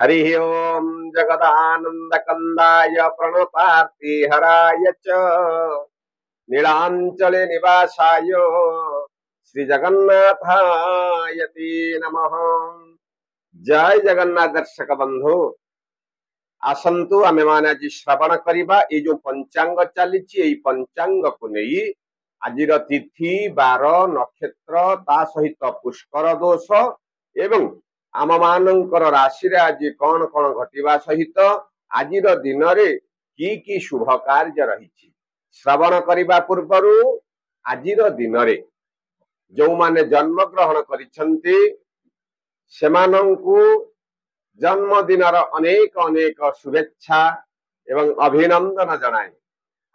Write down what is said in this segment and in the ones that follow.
हरि ओम जगदानंदकंदाय प्रणतार्तिहराय च नीलांचले निवासाय श्री जगन्नाथायति नमः। जय जगन्नाथ दर्शक बंधु आसंतु आमे माने आज श्रवण करिबा ए जो पंचांग चलीछि एई पंचांग को नेई आजिर तिथि बार नक्षत्र ता सहित पुष्कर दोष एवं आम मानकर राशि रे आज कौन कौन घटिबा सहित आजिर दिन रे की शुभ कार्य रहिछि श्रवण करिबा पूर्वरु आजिर दिन रे जो माने जन्म ग्रहण करिसंती सेमानंकु जन्मदिनर अनेक अनेक शुभेच्छा एवं अभिनंदन जनाए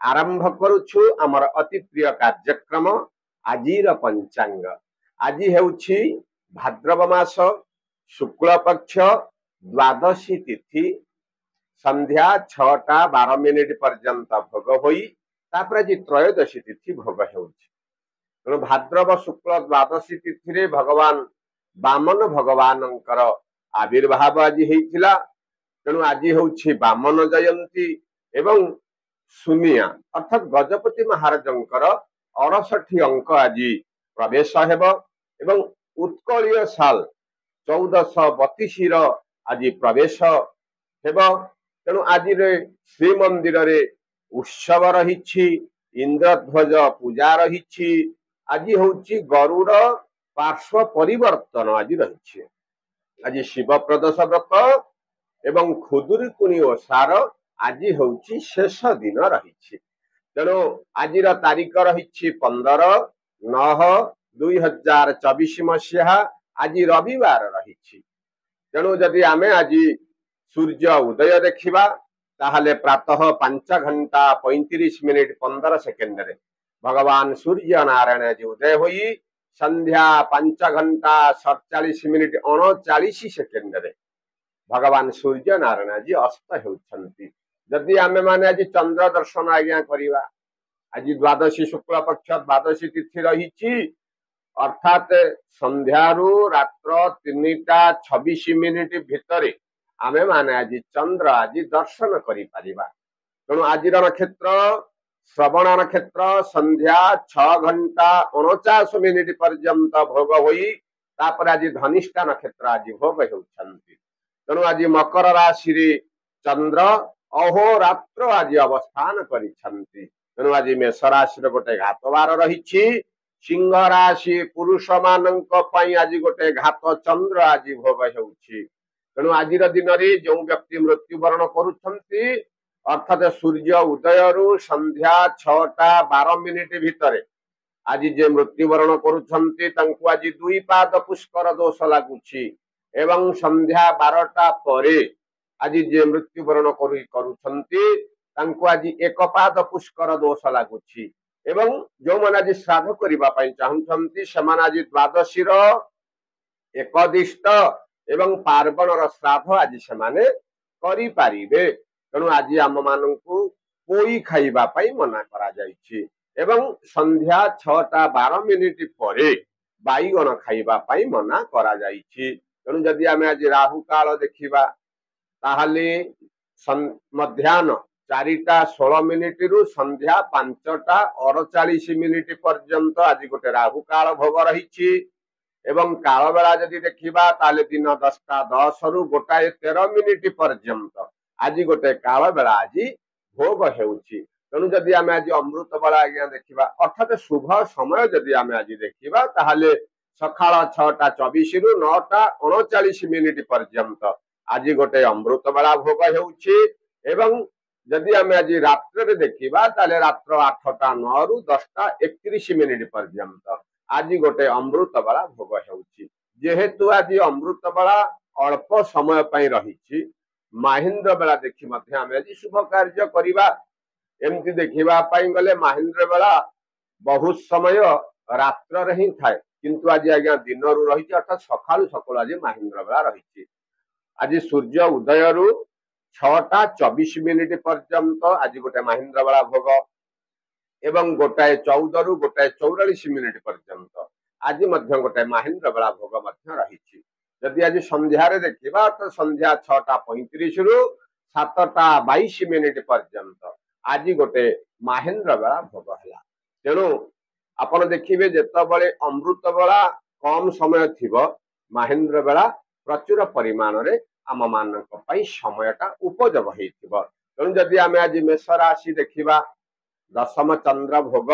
आरंभ करुछु आमर अति प्रिय कार्यक्रम आजिर पंचांग। आज हेउछि भाद्रव मास शुक्ल पक्ष द्वादशी तिथि संध्या 6:12 पर्यंत भोग होई तापर आज त्रयोदशी तिथि भोग हेउछि। तेणु भाद्रव शुक्ल द्वादशी तिथि रे भगवान बामन भगवानंकर आविर्भाव आज हेइथिला। तेणु आज हेउछि बामन जयंती एवं सुनिया अर्थात गजपति महाराजंकर 68 अंक आज प्रवेश हेब एवं उत्कलीय साल 1432 आज प्रवेश हेब। तेणु आज श्रीमंदिर रे उत्सव रहिछि इंद्रध्वज पूजा रहिछि। आज होउछि गरुड़ पार्श्व परिवर्तन आज रहिछि। आज शिव प्रदोष व्रत एवं खुदुरुकुणी ओषार आज होउछि शेष दिन रहिछि। तेणु आजिर तारीख रहिछि 15/9/2024 मसीहा आज रविवार रहिछि। तेणु जदि आमे आज सूर्य उदय देखिबा ताहले प्रातः 5:35 रे भगवान सूर्य नारायण आज उदय होई संध्या 5:47 रे भगवान सूर्य नारायण आज अस्त हेउछंती। जदि आमे माने आज चंद्र दर्शन आज्ञा करिवा आज द्वादशी शुक्ल पक्ष द्वादशी तिथि रहिछि अर्थात संध्यारू रात्र 3:26 भितरे आमे माने आज चंद्र आज दर्शन करि परिबा। तेणु आज नक्षत्र श्रवण नक्षत्र संध्या 6:49 पर्यंत भोग होई तापर आज धनिष्ठा नक्षत्र आज भोग हेउछंती। तेणु आज मकर राशि रे चंद्र अहोरात्र आज अवस्थान करिछंती। तेणु आज मेष राशि रे गोटे घातवार रहिछि। सिंह राशि पुरुष मानक पई आज गोटे घात चंद्र आज भोग हेउछि। तेणु आजिर दिन रे जो व्यक्ति मृत्युवरण करुछंती अर्थात सूर्य उदयरू संध्या 6:12 भितरे आज जे मृत्युवरण करुछंती तांकु आज 2 पाद पुष्कर दोष लागुछि एवं संध्या 12टा परे आज जे मृत्युवरण करुछंती तांकु आज 1 पाद पुष्कर दोष लागुछि एवं जो मन आज श्राद्ध करिबा पई चाहुछंती समान आज द्वादशी रो एकदिष्ट एवं पार्वणर श्राद्ध आज सेमाने करि पारिबे। तेणु आज आम मानंकु पोई खाइबा पई मना करा जाइछि एवं संध्या 6:12 परे बाईगण खाइबा पई मना करा जाइछि। तेणु जदि आमे आज राहु काल देखिबा ताहले मध्याह्न 4:16 रु संध्या 5:48 पर्यंत आज गोटे राहु काल भोग रहिछि एवं काल बेला जदि देखिबा ताले दिन 10:10 रु 1:13 पर्यंत आज गोटे काल बेला आज भोग हेउछि। तेणु जदि आमे आज अमृत बेला आज्ञा देखिबा अर्थात शुभ समय जदि आमे आज देखिबा ताहले सकाळ 6:24 रु 9:39 पर्यंत आज गोटे अमृत बेला भोग हेउछि एवं जदि आमे आज रात्र रे देखिबा ताले रात्र 8:09 रु 10:31 पर्यंत आज गोटे अमृत बेला भोग हेउछि। जेहेतु आज अमृत बेला अल्प समय पई रहिछि महेंद्र बेला देखि मध्य आमे आज शुभ कार्य करिबा। एमति देखिबा पई गले महेंद्र बेला बहुत समय रात्र रे ही थाए किंतु आज आज्ञा दिन रु रहिछि अर्थात सकाळु सकाळु आज महेंद्र बेला रहिछि। आज सूर्य उदय रु 6:24 पर्यंत आज गोटे महेंद्र बेला भोग एवं 1:14 रु 1:44 पर्यंत आज मध्य गोटे महेंद्र बेला भोग मध्य रहिछि। जदि आज संध्यारे देखिबा तो संध्या 6:35 रु 7:22 पर्यंत आज गोटे महेंद्र बेला भोग है। तेणु आपण देखिए जितेबाला अमृत बेला कम समय थिब महेंद्र बेला प्रचुर परिमाण रे आम मान समयटा उपयोग होइथिब। तेणु जदि आम आज मेष राशि देखिबा दशम चंद्र भोग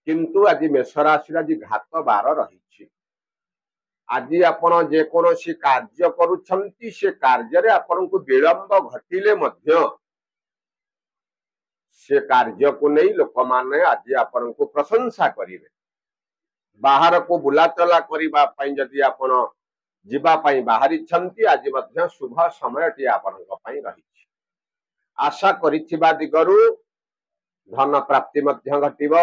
किंतु आज मेष राशि आज घात बार रही। आज आपण जेकोसी कार्य करुछंती से कार्य रे आपण को विलंब घटिले मध्य से कार्य को नहीं लोक माने आज आपण को प्रशंसा करिवे। बाहर को बुलाचला करिबा पई जदि आपण जीवा पई बाहरी छंती आज मध्य शुभ समयटी आपण को पई रही। आशा करिथिबा दिगरु धन प्राप्ति मध्य घटिबो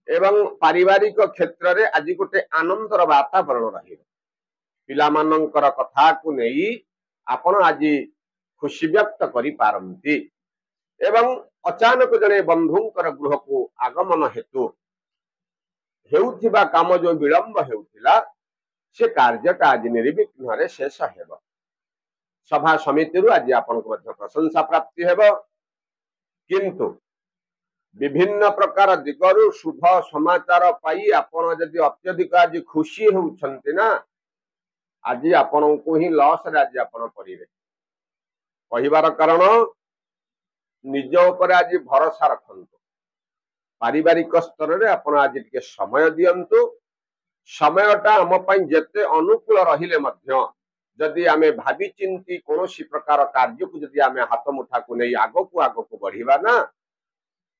एवं पारिवारिक क्षेत्र रे आज गोटे आनंदर वातावरण रही। पिला मानकर कथा को नहीं आपण आज खुशी व्यक्त करि पारंती एवं अचानक जने बंधुंकर गृह को आगमन हेतु हेउथिबा काम जो विलंब हेउथिला से कार्यटा आज निर्विघ्न रे शेष हेब। सभा समिति रु आज आपण को प्रशंसा प्राप्ति हेब किंतु विभिन्न प्रकार दिगरु शुभ समाचार पाई आपण जदि अत्यधिक आज खुशी होउछंती ना आज आपण को ही लॉस रे आज आपण करिवे। कहिबार कारण निज ऊपर आज भरोसा रखंतु। पारिवारिक स्तर रे आपण आज के समय दियंतु। समयटा हम पई जेते अनुकूल रहिले मध्य जदि आमे भाबी चिंती कोनोसी प्रकार कार्य को जदि आमे हाथ मुठा को नहीं आगो को बढ़िबा ना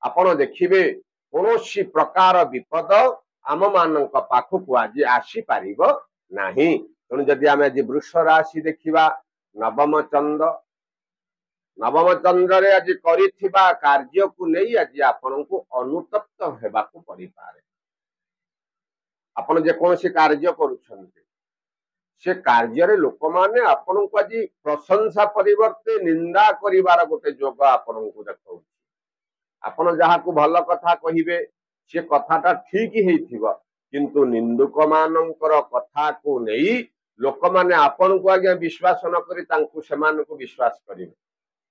आपण देखिबे कोनोसी प्रकार विपद आम मानक पाखक आज आसी पारिबो नाही। तेणु जदि आमे आज वृष राशि देखिबा नवम चंद्र रे आज करिथिबा कार्य को नहीं आज आपण को अनुतप्त हेबा को परि पारे। आपण जे कोनोसी कार्य करूछन्ते से कार्य रे लोक माने आपण को आज प्रशंसा परिवर्ते निंदा करिवार गोटे जोग आपण को देखौ। आपण जहा को भल कथा कहिबे से कथाटा ठीक ही थिबा किंतु निंदुक मानकर कथा को नहीं लोक माने आपण को आगे विश्वास न करी तांकु समान को विश्वास करिवे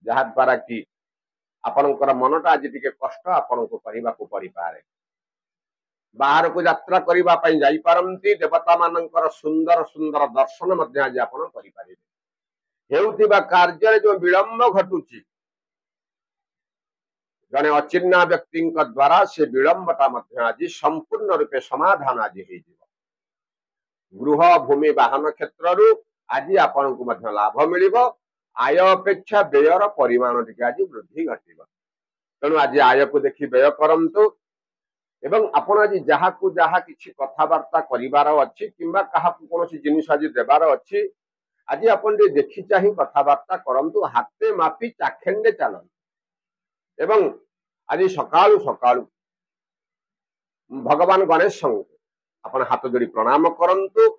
जहा द्वारा कि आपणकर मनटा आज टिके कष्ट आपण को करिबा को परि पारे। बाहर को यात्रा करिबा पई जाई पारंती देवता मानकर सुंदर सुंदर दर्शन मध्य आज आपण करि पारिबे। हेउथिबा कार्य रे जो विलंब घटुची जने अचिन्ना व्यक्ति द्वारा से विलंबटा मध्य आज संपूर्ण रूपे समाधान आज हो। गृह भूमि वाहन क्षेत्र आज आपण को मध्य लाभ मिलिबो। आय अपेक्षा व्ययर परिमाण टिके आज वृद्धि घटिबो। तेणु आज आय को देखि व्यय करंतु एवं आपण आज जहा को जहा किछि कथावार्ता करिवार अछि किंबा काहा को कोनोसी जिनिस आज देबार अछि आज आपण जे देखि चाहि कथावार्ता करंतु हाते मापी चाखेंडे चलन एवं आज सकाळु सकाळु भगवान गणेश आपण हाथ जोड़ी प्रणाम करंतु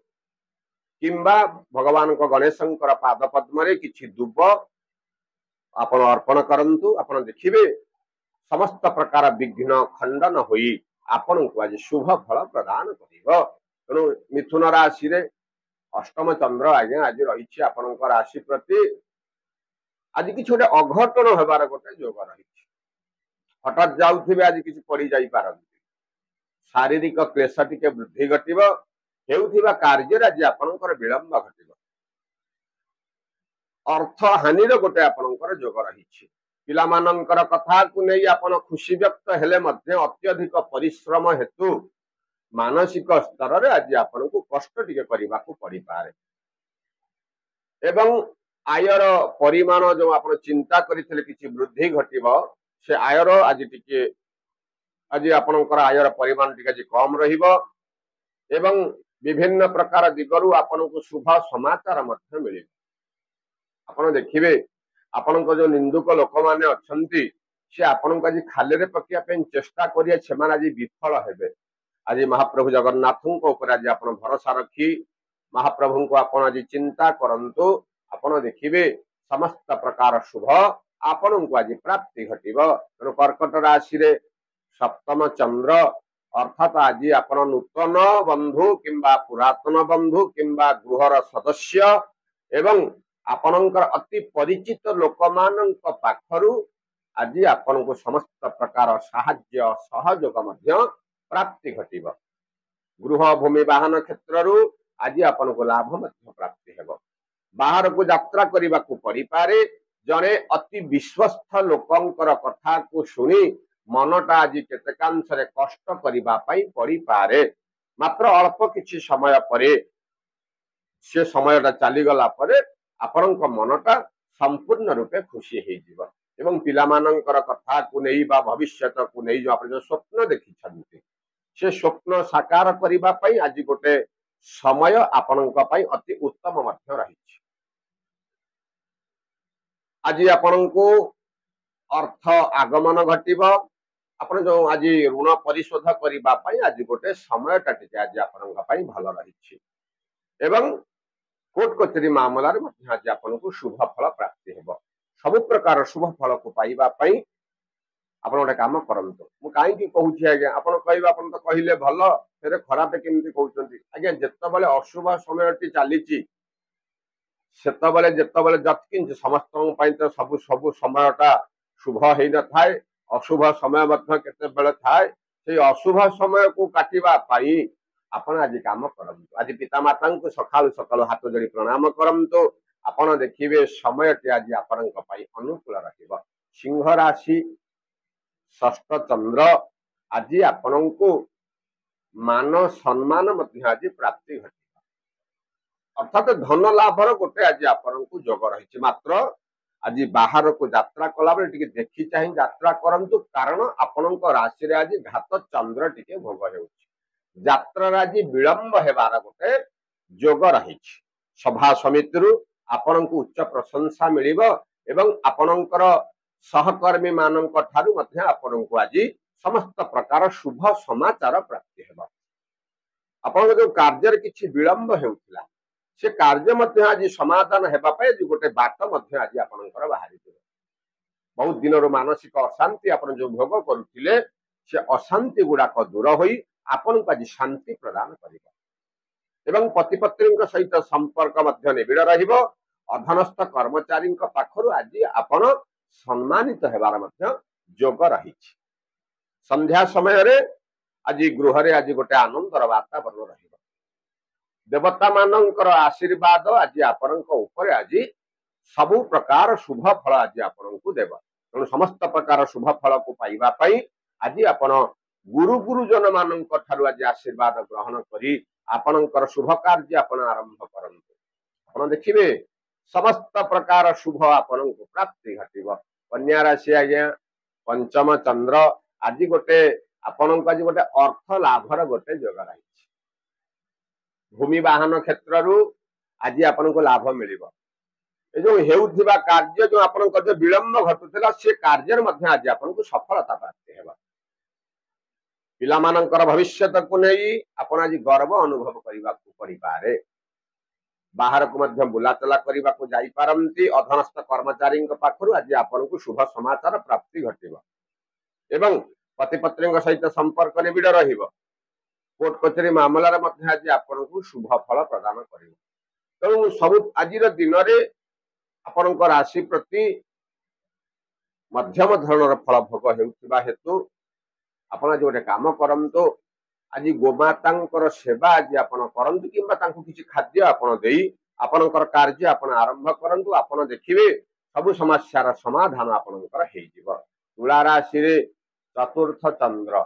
किंबा भगवान को गणेशंकर पाद पद्म रे किछि दुब आपण अर्पण करंतु। आपण देखिबे समस्त प्रकार विघ्न खंडन होई आपण को आज शुभ फल प्रदान करिवो। तेणु मिथुन राशि रे अष्टम चंद्र आगे आज रही आपणकर राशि प्रति आज किछि गोटे अघटन हेबार गोटे योग रही। हठात जाउथिबे आज किछि पड़ी जाई पारंती शारीरिक क्लेश टिके वृद्धि घटिबो। हेउथिबा कार्य आज आपणकर विलंब घटिबो। अर्थ हानिर गोटे आपणकर योग रही। पिला मानकर कथा को नहीं आपण खुशी व्यक्त हेले मध्य अत्यधिक परिश्रम हेतु मानसिक स्तर रे आज आपण को कष्ट टिके करिबा को पड़ी पारे एवं आयर परिमाण जो आपण चिंता करिथिले किछि वृद्धि घटिबो से आयर आज टिके आज आपणकर आयर परिमाण टिके आज कम रहिबो एवं विभिन्न प्रकार दिगरु आपण को शुभ समाचार मध्य मिलिबो। आपण देखिबे आपण को जो निंदुक लोक माने अछंती से आपण को आज खाले रे पकिया पे चेष्टा करिया छमान आज विफल हेबे। आज महाप्रभु जगन्नाथों को ऊपर आज आपण भरोसा रखी महाप्रभु को आपण आज चिंता करंतु आपण देखिबे समस्त प्रकार शुभ आपण को आज प्राप्ति घटिबो। कर्कट राशि रे सप्तम चंद्र अर्थात आज आपण नूतन बंधु किंबा पुरातन बंधु किंबा गृहर सदस्य एवं आपणकर अति परिचित लोक मानक पाखरु आज आपण को समस्त प्रकार साहाय्य सहयोग मध्य प्राप्ति घटिब। गृह भूमि वाहन क्षेत्रु आज आपण को लाभ मध्य प्राप्ति हेब। बाहर को यात्रा करने को पड़ी पारे। जड़े अति विश्वस्त लोकंकर कथा को शुणी मनटा आज केतकांश कष्ट करने पड़ी पारे। मात्र अल्प किछि समय परे से समयटा चलीगला परे आपण मनटा संपूर्ण रूपे खुशी हो एवं पिला मानकर कथा को नहीं बा भविष्यत को नहीं जो आप जो स्वप्न देखी से स्वप्न साकार करने आज गोटे समय आपण अति उत्तम मध्य रही। आज आपण को अर्थ आगमन घटिब। आपण जो आज ऋण परिशोध करने आज गोटे समय आज आपण भल रही एवं कोर्ट कचेरी मामला आज आपण को शुभ फल प्राप्ति हेब। सब प्रकार शुभ फल को पाइबा पई आपण गोटे काम करंतु। मु काई कहूछि आज्ञा आपण कहबा आपण तो कहिले भल फेरे खराब केमती कहउछंती आज्ञा जेतबेले अशुभ समयटी चलीची सेतबेले जेतबेले जतकिंच समस्तन पई तो सब सब समयटा शुभ हेइ न थाए अशुभ समय मध्य केतेबेले थाए से अशुभ समय को काटिबा पई आपण आज काम करंतु। आज पिता माता को सकाल सकाल हाथ जोड़ी प्रणाम करंतु। आपण देखिबे समयटी आज आपणक पई अनुकूल रहिब। सिंह राशि षष्ठ चंद्र आज आपण को मान सम्मान मध्य आज प्राप्ति घटे अर्थात धन लाभर गोटे आज आपण को जोग रही। मात्र आज बाहर को यात्रा कला बेले टिके देखि चाहि यात्रा करंतु कारण आपणक राशि रे आज घात चंद्र टिके भोग हेउछि। यात्रा आज विलंब हेबार गोटे जोग रही। सभा समिति आपण को उच्च प्रशंसा मिलिब एवं आपणकर सहकर्मी मानक ठारू मध्य आपण को आज समस्त प्रकार शुभ समाचार प्राप्ति हेबा। आपण जो कार्य किछि विलंब हेउथिला से कार्य मध्य आज समाधान हेबा पय गोटे बाट मध्य आज आपणकर बाहरी दिबो। बहुत दिन रो मानसिक अशांति आपण जो भोग करूथिले से अशांति गुडाक दूर होई आपण को आज शांति प्रदान करिबो एवं पति पत्नी सहित संपर्क मध्य निबिड़ रहिबो। अधनस्थ कर्मचारी पाखरु आज आपण सम्मानित हेबार मध्य जोग रही। संध्या समय रे आज गृह रे आज गोटे आनंदर वातावरण रहिबो। देवता मानकर आशीर्वाद आज आपणक ऊपर आज सबु प्रकार शुभ फल आज आपण को देव। तेणु समस्त प्रकार शुभ फल को पाइबा पई आज आपण गुरु गुरुजन मानक ठारू आज आशीर्वाद ग्रहण करी आपणकर शुभ कार्य आपण आरंभ करंतु। आपण देखिबे समस्त प्रकार शुभ आपण को प्राप्ति घटिब। कन्या राशि आज्ञा पंचम चंद्र आज गोटे आपण को आज गोटे अर्थ लाभर गोटे जोग रही। भूमि वाहन क्षेत्रु आज आपण को लाभ मिलिब। ए जो हेउथिबा कार्य जो आपण को जो विलंब घटुथिला से कार्य मध्य आज आपण को सफलता प्राप्ति हेबा। पिला मानकर भविष्यत को नहीं आपण आज गर्व अनुभव करबा को पड़ी पारे। बाहर को मध्य बुलाचला करबा को जाई पारंती। अधनस्थ कर्मचारी पाखरु आज आपण को शुभ समाचार प्राप्ति घटिब एवं पति पत्नी सहित संपर्क निबिड़ रहिब। कोर्ट कचेरी मामला मध्य आज आपण को शुभ फल प्रदान करिब। तेणु सब आज दिन में आपण राशि प्रति मध्यम धरणर फल भोग हेउथिबा हेतु आपण आज गोटे काम करंतु। आज गोमाता सेवा आज आपण करंतु किंबा तांको किछि खाद्य आपण देई आपणकर कार्य आपण आरंभ करंतु। आपण देखिबे सब समस्यार समाधान आपणकर हेइ जिवो। तुला राशि रे चतुर्थ चंद्र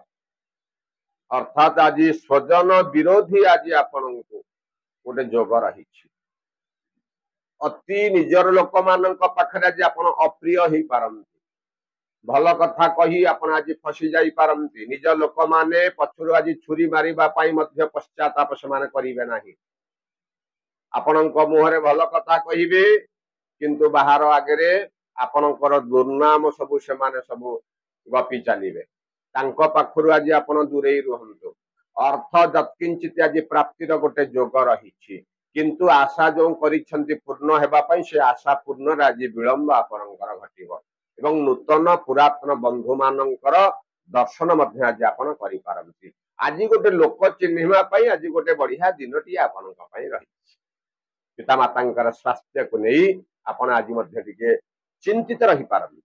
अर्थात आज स्वजन विरोधी आज आपण को गोटे जोग रही। अति निजर लोक मानक पाखरे आज आपण अप्रिय हेइ पारंती। भल कथा कही आपण आज फसी जाई पारंती। निज लोक माने पछुर आज छुरी मारिबा पाई मध्य पश्चाताप समान करिवे नाही। आपणक मुहरे भल कथा कहिबे किंतु बाहर आगरे आपणकर दुर्नाम सबु सेमाने सबु गपी चलिबे। तांको पाखरु आज आपण दूरेई रहंतु। अर्थ जत्किंचित आज प्राप्तिर गोटे जोग रही किंतु आशा जो करिछंती पूर्ण हेबा पई से आशा पूर्ण आज विलंब आपणकर घटिबो एवं नूतन पुरातन बंधु मानकर दर्शन मध्य आज आपण करि पारंती। आज गोटे लोक चिन्हिबा पई आज गोटे बढ़िया दिनटी आपनका पई रही पिता मातांकर स्वास्थ्य को नहीं आपण आज मध्य टिके चिंतित रही पारन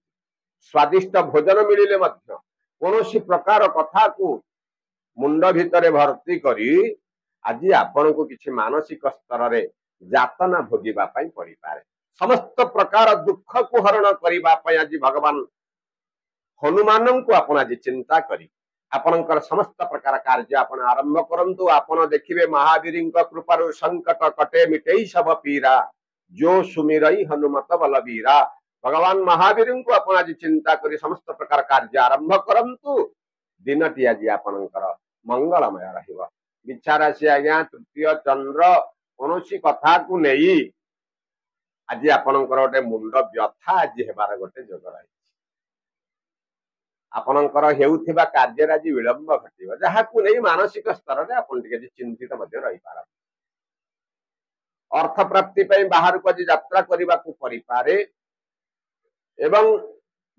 स्वादिष्ट भोजन मिलिले मध्य कोनोसी प्रकार कथा को मुंड भितरे भर्ती करी आज आपण को किछि मानसिक स्तर रे जातना भोगिबा पई पड़ी पारे समस्त प्रकार दुख को हरण करिबा पई आज भगवान हनुमान को आपण आज चिंता करी आपणकर समस्त प्रकार कार्य आपण आरंभ करंतु आपण देखिबे महावीर कृपारु संकट कटे मिटई सब पीरा जो सुमिरई हनुमत बलबीरा भगवान महावीर को आपण आज चिंता करी समस्त प्रकार कार्य आरंभ करंतु दिनटी आज आपणकर मंगलमय रहिबा विचार से आज्ञा तृतीय चंद्र कौनसी कथा को नहीं आज आपणकर गोटे मुंड व्यथा आज हेबार गोटे जोग रही आपणकर हेउथिबा कार्य आज विलंब घटिबा जहाकू नहीं मानसिक स्तर रे आपण टिके चिंतित मध्य रही पारा अर्थ प्राप्ति पई बाहर को आज यात्रा करबा को परि पारे एवं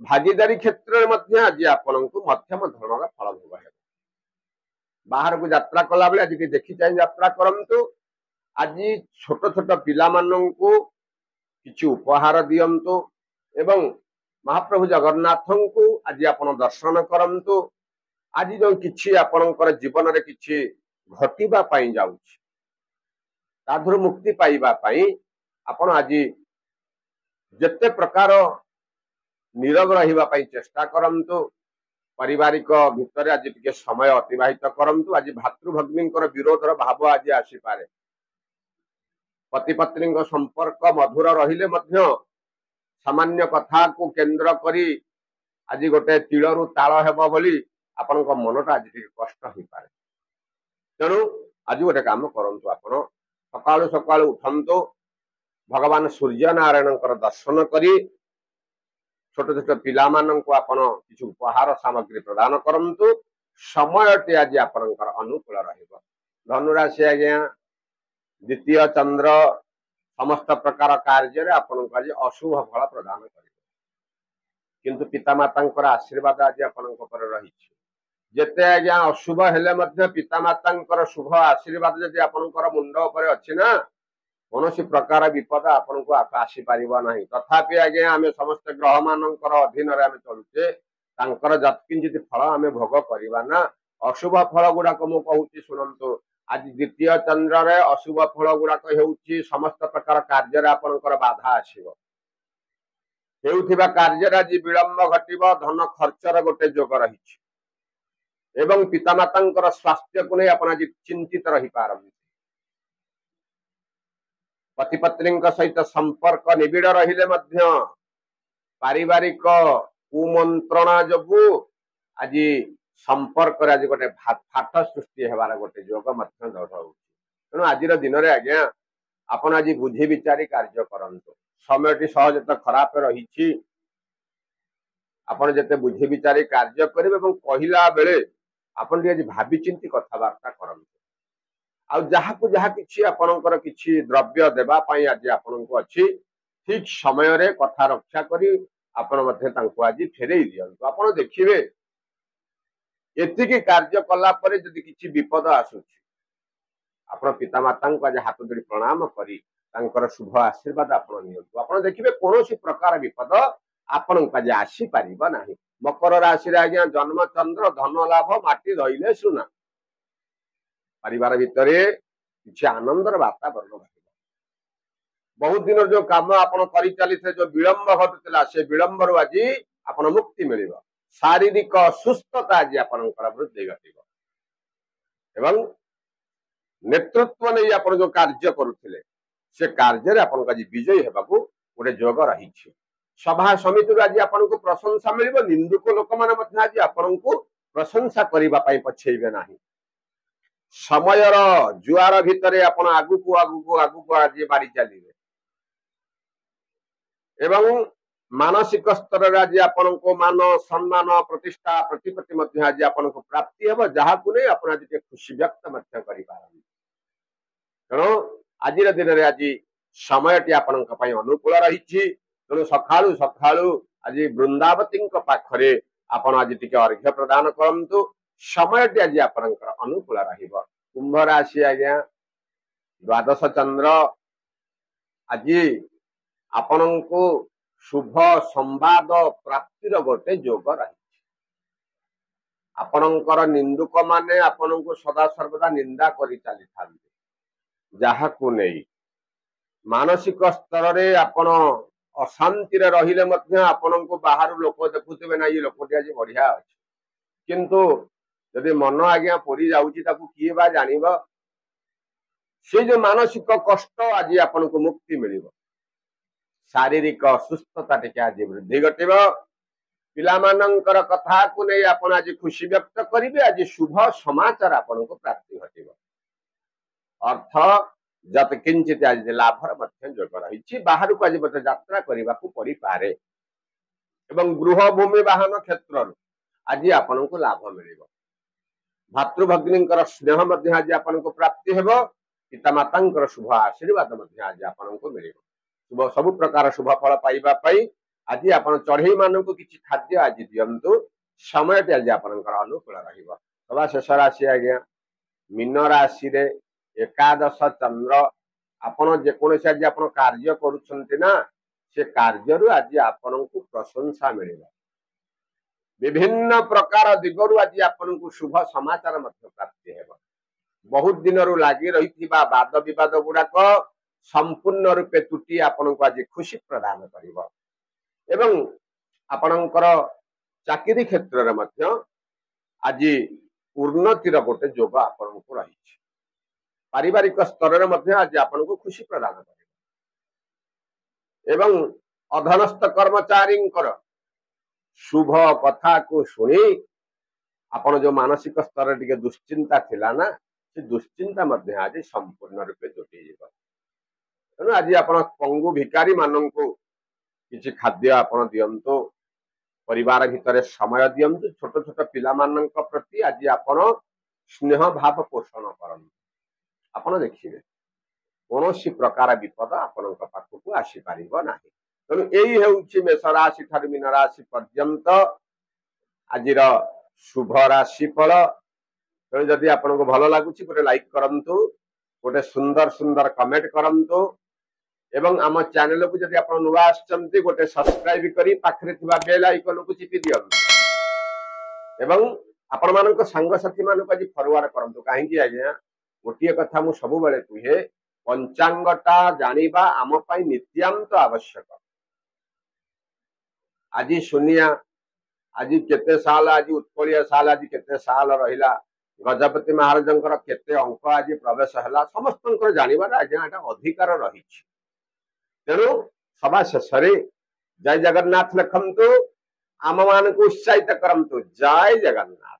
भागीदारी क्षेत्र में मध्य आज आपण को मध्यम धर्मर फल भोग है बाहर को यात्रा कला बेले आज देखि चाहि यात्रा करंतु आज छोट छोट पिला मानन को किछि उपहार दियंतु एवं महाप्रभु जगन्नाथ को आज आपण दर्शन करंतु आज जो किछि आपणकर जीवन रे किछि घटिबा पई जाउछि ताधुर मुक्ति पाइबा पई आपण आज जते प्रकार निरग रहिबा पई चेष्टा करंतु पारिवारिक भितर आज टिके समय अतिबाहित करंतु आज भातृभग्नींकर विरोधर भाव आज आसी पारे पति पत्नी संपर्क मधुर रहिले मध्य सामान्य कथा को केंद्र करी आज गोटे तिलरु ताल हेबो बोली आपनक मनटा आज टिके कष्ट होई पारे तेणु आज गोटे काम करंतु आपण सकाळु सकाळु उठंतु भगवान सूर्य नारायण दर्शन करी छोट छोट पिला मान को आपण किछु उपहार सामग्री प्रदान करंतु समयटी आज आपनकर अनुकूल रहिबो धनुराशि आज्ञा द्वितीय चंद्र समस्त प्रकार कार्य आपण आज अशुभ फल प्रदान करिबो किंतु पिता मातांकर आशीर्वाद आज आपनक पर रहिछि जेते आज्ञा अशुभ हेले मध्य पिता मातांकर शुभ आशीर्वाद जदि आपनकर मुंड ऊपर अछि ना कौनसी प्रकार विपद आपन को आसी पारिबा नहीं तथापि आज्ञा आमे समस्त ग्रह मानकर अधीन रे आमे चलुचे तांकर जत्किंचित फल आमे भोग करिबा ना अशुभ फल गुडाक मु कहूची सुनंतु आज द्वितीय चंद्र रे अशुभ फल गुडाक हेउची समस्त प्रकार कार्य रे आपनकर बाधा आसीबो हेउथिबा कार्य रे आज विलंब घटिबो धन खर्चर गोटे जोग रहिछि एवं पितामातांकर स्वास्थ्य को नहीं आपण आज चिंतित रही पारबी पति पत्नी सहित संपर्क निबिड़ रहिले मध्य पारिवारिक कुमंत्रणा जोगु आज संपर्क आज गोटे फाट सृष्टि हेबार गोटे जोग मध्य दर्शाउछि तेणु आज दिन में आज्ञा आपण आज बुझी विचारी कार्य करंतु समयटी सहज तो खराब रही आपण जते बुझी विचारी कार्य करेंगे और कहला बेले आपण आज भावी चिंती कथबार्ता करंतु आ जहा किछि आपणकर किछि द्रव्य देबा पई आज आपणको अछि ठीक समय रे कथा रक्षा करी आपण मध्ये तांको आज फेरेई दियंतु आपण देखिबे एतिकी कार्य कला परे जदि किछि विपद आसुछि आपण पिता माता को आज हाथ जोड़ी प्रणाम करी तांकर शुभ आशीर्वाद आपण नियंतु आपण देखिबे कोनोसी प्रकार विपद आपण आज आसी पारिबा नाही मकर राशि रे आज्ञा जन्म चंद्र धन लाभ माटी रहिले सुना परिवार भितर किसी आनंदर वातावरण रहा बहुत दिन जो काम आपन करि चली थे जो विलंब घटुला से विलंब रु आज आपन मुक्ति मिलिबो शारीरिक सुस्थता आज आपनकर वृद्धि घटिबो एवं नेतृत्व नहीं आपन जो कार्य करुथिले से कार्य रे आपन आज विजयी हेबाकू गोटे जोग रही सभा समिति आज आपन को प्रशंसा मिलिबो निंदुक लोक माने मध्य आज आपन को प्रशंसा करिबा पई पछेइबे नाही समयर जुआर भितरे आपण आगु को आज बाड़ी चलिए एवं मानसिक स्तर आज आपण को मान सम्मान प्रतिष्ठा प्रतिपत्ति मध्य आज आपण को प्राप्ति हेबो जहा को नहीं आपण आज खुशी व्यक्त मध्य करि पारन तेणु आज दिन रे आज समयटी आपण पई अनुकूल रही तेणु सखाळु आज वृंदावती पाखरे आपण आज टिके अर्घ्य प्रदान करंतु ସମୟଟି ଆଜି ଆପଣଙ୍କର ଅନୁକୂଳ ରହିବ। କୁମ୍ଭ ରାଶି ଆଜ୍ଞା ଦ୍ୱାଦଶ ଚନ୍ଦ୍ର ଆଜି ଆପଣଙ୍କୁ शुभ संवाद प्राप्तिर गोटे जोग रही। आपणकर निंदुक माने आपनको सदा सर्वदा निंदा करि चली थांते जाहाकु नहीं मानसिक स्तर रे आपण अशांति रे रहिले मध्य आपनको बाहर लोक देखुथिबे ना ये लोकटी आज बढ़िया अछि किंतु यदि मन आज्ञा पड़ी जाउची ताकू किए बा जानिबो से जो मानसिक कष्ट आज आपनको मुक्ति मिलिबो शारीरिक असुस्थता टिके आज वृद्धि घटिब पिलामानंकर कथा को नहीं आपण आज खुशी व्यक्त करिवे आज शुभ समाचार आपनको प्राप्ति घटिब अर्थ जत किंचित आज लाभर मध्य जोग रही बाहर को आज मत यात्रा करने को पड़ी पारे एवं गृह भूमि वाहन क्षेत्र आज आपनको लाभ मिलिब भातृभगिनींकर स्नेह मध्य आज आपनको प्राप्ति हेबो पितामातांकर शुभ आशीर्वाद मध्य आज आपनको मिलिब शुभ सब प्रकार शुभ फल पाइबा पई आज आपण चढ़ई मानक किसी खाद्य आज दिंतु समय आज आपंकर अनुकूल रहिबो सभा शेष राशि आज्ञा मीन राशि रे एकादश चंद्र आपण जेकोसी आज आपण कार्य करुछंती ना से कार्य रु आज आपनको प्रशंसा मिलिबो विभिन्न प्रकार दिगरु आज आपनको शुभ समाचार मध्य प्राप्ति हेबो बहुत दिन रु लागि रहिथिबा वाद विवाद गुडाक संपूर्ण रूपे तुटी आपनको आज खुशी प्रदान करिबो एवं आपणकर चाकरी क्षेत्र रे मध्य आज उन्नतिर गोटे जोग आपनको रही पारिवारिक स्तर रे मध्य आज आपनको खुशी प्रदान करिबो एवं अधनस्थ कर्मचारींकर शुभ कथा को सुनी आपण जो मानसिक स्तर टिके दुश्चिंता थिला ना से दुश्चिंता मध्य आज संपूर्ण रूपे तुटी जीव तेणु आज आपण पंगु भिकारी माननकु किसी खाद्य आपण दियंतु परिवार भितर समय दियंतु छोट छोट पिला माननक प्रति आज आपण स्नेह भाव पोषण करन आपण देखिबे कोनोसी प्रकार विपद आपणक पाखकु आसी पारिबो नाही तेणु एई हेउछि मेष राशि ठार मीन राशि पर्यंत आजिर शुभ राशि फल तेणु जदि आपनको भल लागुछि गोटे लाइक करंतु गोटे सुंदर सुंदर कमेंट करंतु एवं आम चैनल को जदि आपण नुआ आछंती गोटे सब्सक्राइब करी पाखरे थिबा बेल आइकन को चिपि दियंतु एवं आपण मानक संग साथी मानक आज फॉरवर्ड करंतु काहे कि आज्ञा गोटिए कथा मु सब बेले कुहे पंचांगटा जानिबा आम पई नित्यांत आवश्यक आज सुनिया आज केते साल आज उत्कलिया साल आज केते साल रहिला गजपति महाराजंकर केते अंक आज प्रवेश हला समस्तंकर जानिबार आज्ञा एटा अधिकार रही तेणु सभा शेष जय जगन्नाथ लिखंतु आम मान को उत्साहित करंतु जय जगन्नाथ।